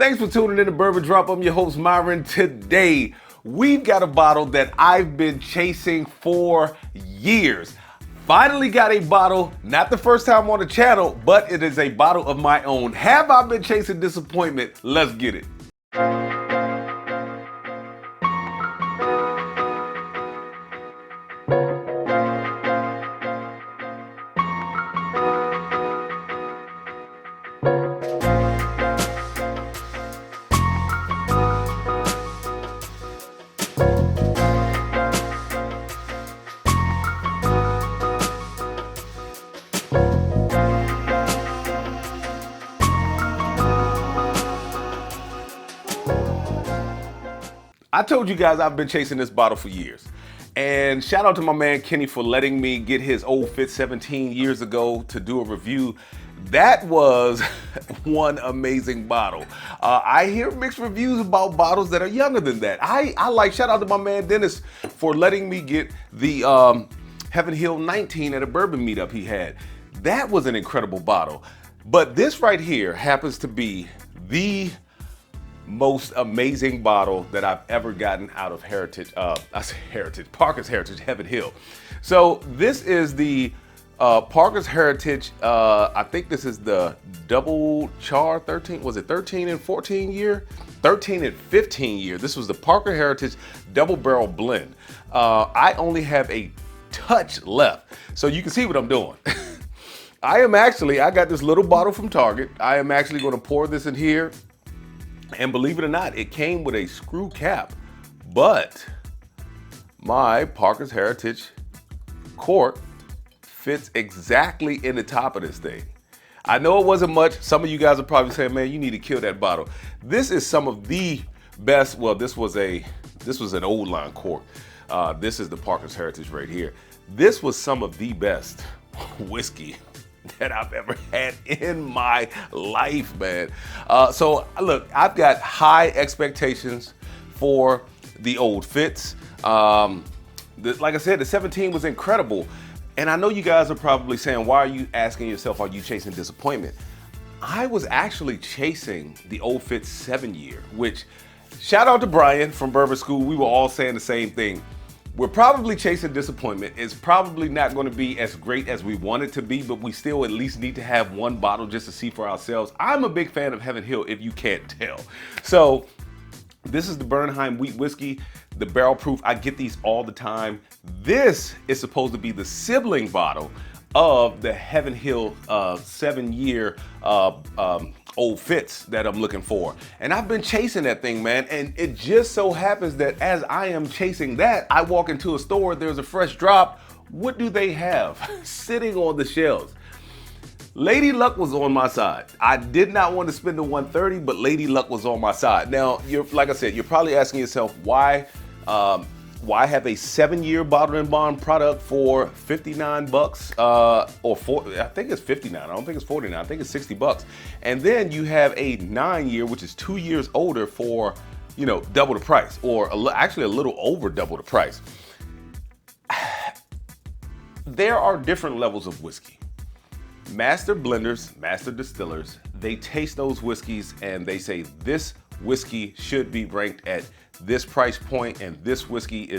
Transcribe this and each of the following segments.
Thanks for tuning in to Bourbon Drop. I'm your host, Myron. Today, we've got a bottle that I've been chasing for years. Finally got a bottle, not the first time on the channel, but it is a bottle of my own. Have I been chasing disappointment? Let's get it. I told you guys I've been chasing this bottle for years. And shout out to my man Kenny for letting me get his old FITZ 17 years ago to do a review. That was one amazing bottle. I hear mixed reviews about bottles that are younger than that. I like, shout out to my man Dennis for letting me get the Heaven Hill 19 at a bourbon meetup he had. That was an incredible bottle. But this right here happens to be the most amazing bottle that I've ever gotten out of Parker's Heritage Heaven Hill. So this is the Parker's Heritage, I think this is the double char 13, was it 13 and 14 year? 13 and 15 year. This was the Parker Heritage double barrel blend. I only have a touch left, so you can see what I'm doing. I got this little bottle from Target. I am actually gonna pour this in here. And believe it or not, it came with a screw cap, but my Parker's Heritage cork fits exactly in the top of this thing. I know it wasn't much. Some of you guys are probably saying, man, you need to kill that bottle. This is some of the best, well, this was an old line cork. This is the Parker's Heritage right here. This was some of the best whiskey that I've ever had in my life, man. So look, I've got high expectations for the old FITZ. Like I said, the 17 was incredible. And I know you guys are probably saying, why are you asking yourself, are you chasing disappointment? I was actually chasing the old FITZ 7 year, which shout out to Brian from Bourbon School. We were all saying the same thing. We're probably chasing disappointment. It's probably not going to be as great as we want it to be, but we still at least need to have one bottle just to see for ourselves. I'm a big fan of Heaven Hill, if you can't tell. So this is the Bernheim wheat whiskey, the barrel proof. I get these all the time. This is supposed to be the sibling bottle of the Heaven Hill 7 year old FITZ that I'm looking for. And I've been chasing that thing, man. And it just so happens that as I am chasing that, I walk into a store, there's a fresh drop. What do they have sitting on the shelves? Lady Luck was on my side. I did not want to spend the $130, but Lady Luck was on my side. Now, like I said, you're probably asking yourself, why have a 7 year bottled and bond product for 59 bucks, I think it's 59. I don't think it's 49. I think it's 60 bucks. And then you have a 9 year, which is 2 years older for, double the price, or actually a little over double the price. There are different levels of whiskey. Master blenders, master distillers, they taste those whiskeys and they say this whiskey should be ranked at this price point, and this whiskey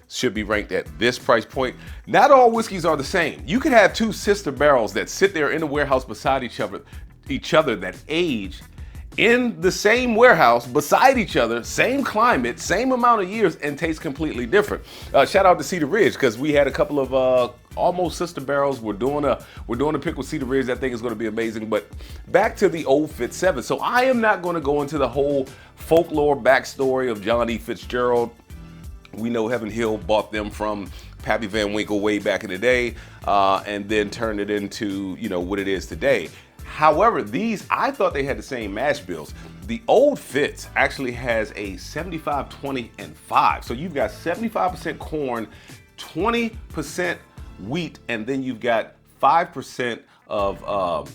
should be ranked at this price point. Not all whiskeys are the same. You could have two sister barrels that sit there in the warehouse beside each other that age in the same warehouse beside each other, same climate, same amount of years, and taste completely different. Shout out to Cedar Ridge, because we had a couple of almost sister barrels. We're doing a pick with Cedar Ridge. That thing is going to be amazing. But back to the old FITZ 7. So I am not going to go into the whole folklore backstory of John E. Fitzgerald. We know Heaven Hill bought them from Pappy Van Winkle way back in the day, and then turned it into what it is today. However, I thought they had the same mash bills. The old FITZ actually has a 75, 20, and 5. So you've got 75% corn, 20% wheat, and then you've got 5% of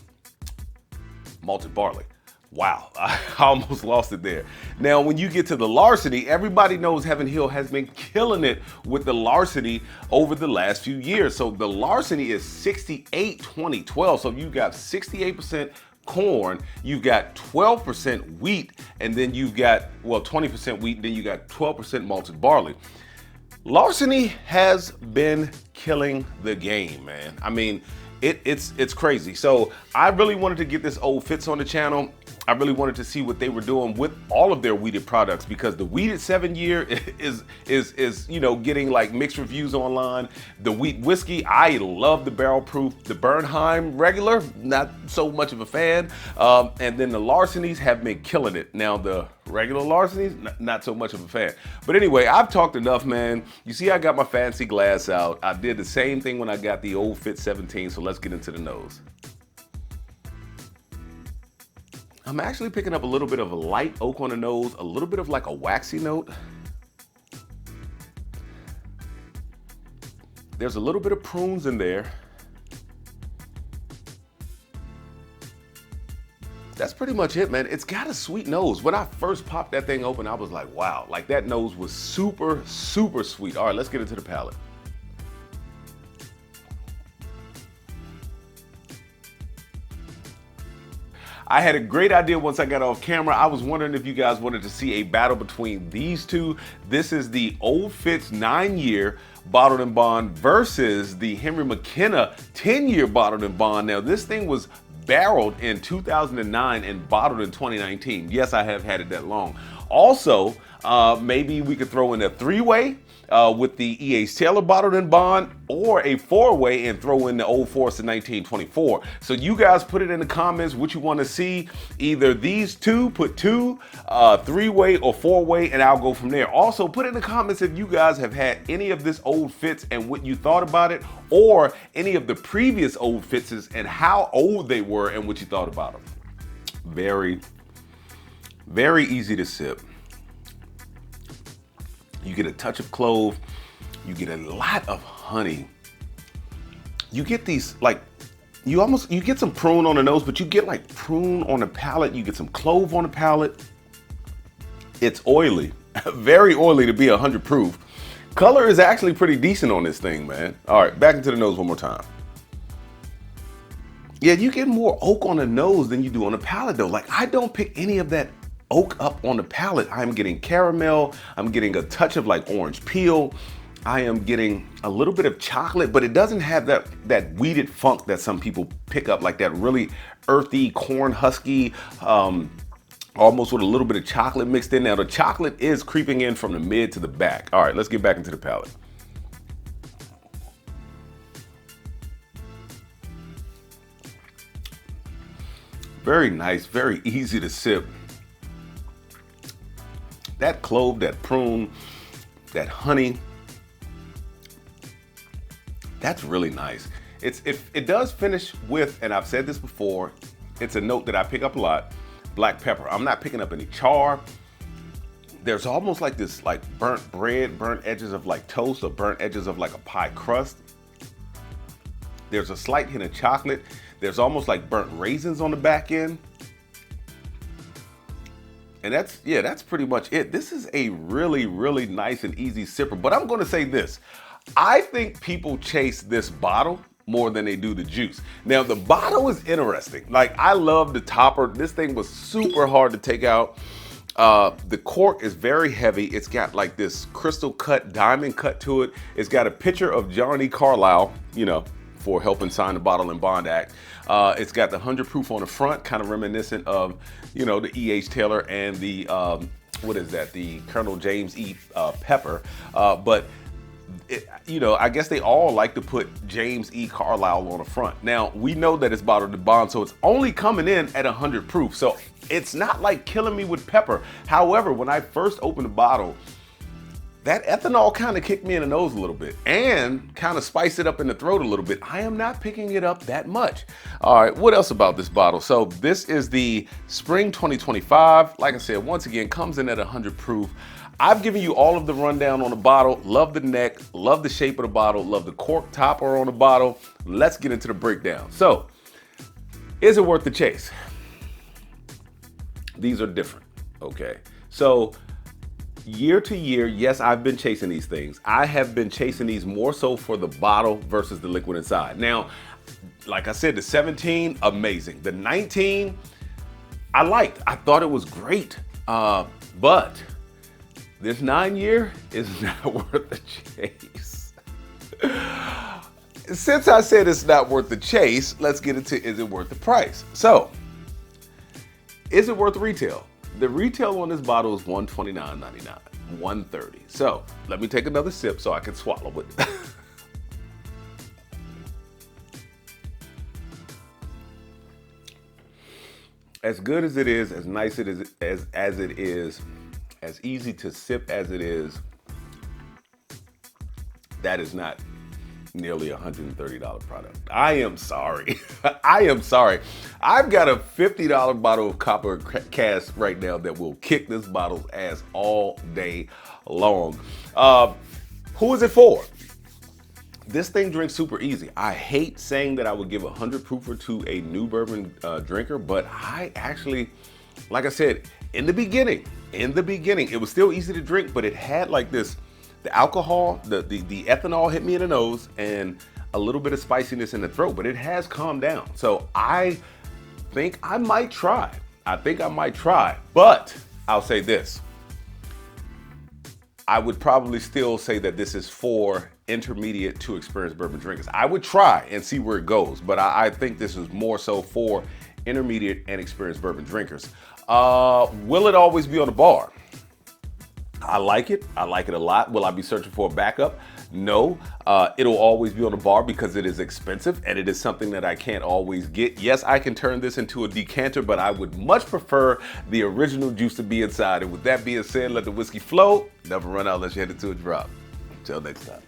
malted barley. Wow, I almost lost it there. Now, when you get to the larceny, everybody knows Heaven Hill has been killing it with the larceny over the last few years. So the larceny is 68, 20, 12. So you've got 68% corn, you've got 12% wheat, and then you've got, well, 20% wheat, then you got 12% malted barley. Larceny has been killing the game, man. I mean, it's crazy. So I really wanted to get this Old FITZ on the channel. I really wanted to see what they were doing with all of their wheated products, because the wheated 7-year is you know, getting like mixed reviews online. The wheat whiskey, I love the barrel proof. The Bernheim regular, not so much of a fan. And then the Larcenies have been killing it. Now the regular Larcenies, not so much of a fan. But anyway, I've talked enough, man. You see, I got my fancy glass out. I did the same thing when I got the Old FITZ 17, so let's get into the nose. I'm actually picking up a little bit of a light oak on the nose, a little bit of like a waxy note. There's a little bit of prunes in there. That's pretty much it, man. It's got a sweet nose. When I first popped that thing open, I was like, wow, like that nose was super, super sweet. All right, let's get into the palate. I had a great idea once I got off camera. I was wondering if you guys wanted to see a battle between these two. This is the Old FITZ 9-year bottled and bond versus the Henry McKenna 10-year bottled and bond. Now, this thing was barreled in 2009 and bottled in 2019. Yes, I have had it that long. Also, maybe we could throw in a 3-way with the E.H. Taylor bottled and bond, or a 4-way and throw in the Old Forester 1924. So you guys put it in the comments what you want to see. Either these two, put 2, 3-way or 4-way, and I'll go from there. Also, put in the comments if you guys have had any of this Old FITZ and what you thought about it, or any of the previous Old FITZs and how old they were and what you thought about them. Very, very easy to sip. You get a touch of clove, you get a lot of honey. You get these, like, you get some prune on the nose, but you get like prune on the palate, you get some clove on the palate. It's oily, very oily to be 100 proof. Color is actually pretty decent on this thing, man. All right, back into the nose one more time. Yeah, you get more oak on the nose than you do on the palate though. Like, I don't pick any of that oak up on the palate. I'm getting caramel, I'm getting a touch of like orange peel, I am getting a little bit of chocolate, but it doesn't have that wheated funk that some people pick up, like that really earthy, corn husky, almost with a little bit of chocolate mixed in. Now the chocolate is creeping in from the mid to the back. All right, let's get back into the palate. Very nice, very easy to sip. That clove, that prune, that honey, that's really nice. It does finish with, and I've said this before, it's a note that I pick up a lot, black pepper. I'm not picking up any char. There's almost like this like burnt bread, burnt edges of like toast, or burnt edges of like a pie crust. There's a slight hint of chocolate. There's almost like burnt raisins on the back end. And that's pretty much it. This is a really, really nice and easy sipper. But I'm gonna say this, I think people chase this bottle more than they do the juice. Now the bottle is interesting. Like, I love the topper. This thing was super hard to take out. The cork is very heavy. It's got like this crystal cut, diamond cut to it. It's got a picture of John E. Carlisle, you know, for helping sign the Bottle and Bond Act. It's got the 100 proof on the front, kind of reminiscent of, you know, the E.H. Taylor and the, what is that? The Colonel James E. Pepper. But, you know, I guess they all like to put James E. Carlisle on the front. Now, we know that it's bottled and bond, so it's only coming in at 100 proof. So it's not like killing me with pepper. However, when I first opened the bottle, that ethanol kind of kicked me in the nose a little bit and kind of spiced it up in the throat a little bit. I am not picking it up that much. All right, what else about this bottle? So this is the Spring 2025. Like I said, once again, comes in at 100 proof. I've given you all of the rundown on the bottle. Love the neck, love the shape of the bottle, love the cork topper on the bottle. Let's get into the breakdown. So, is it worth the chase? These are different, okay? So, year to year, yes, I've been chasing these things. I have been chasing these more so for the bottle versus the liquid inside. Now, like I said, the 17, amazing. The 19, I liked. I thought it was great. But this 9-year is not worth the chase. Since I said it's not worth the chase, let's get into, is it worth the price? So, is it worth retail? The retail on this bottle is $129.99, $130. So, let me take another sip so I can swallow it. As good as it is, as nice it is, as it is, as easy to sip as it is, that is not nearly a $130 product. I am sorry. I am sorry. I've got a $50 bottle of copper cask right now that will kick this bottle's ass all day long. Who is it for? This thing drinks super easy. I hate saying that I would give a 100 proofer to a new bourbon drinker, but I actually, like I said, in the beginning, it was still easy to drink, but it had like this, the alcohol, the ethanol hit me in the nose and a little bit of spiciness in the throat, but it has calmed down. So I think I might try. But I'll say this. I would probably still say that this is for intermediate to experienced bourbon drinkers. I would try and see where it goes, but I think this is more so for intermediate and experienced bourbon drinkers. Will it always be on the bar? I like it a lot. Will I be searching for a backup? No, it'll always be on the bar because it is expensive and it is something that I can't always get. Yes, I can turn this into a decanter, but I would much prefer the original juice to be inside. And with that being said, let the whiskey flow. Never run out unless you head it to a drop. Until next time.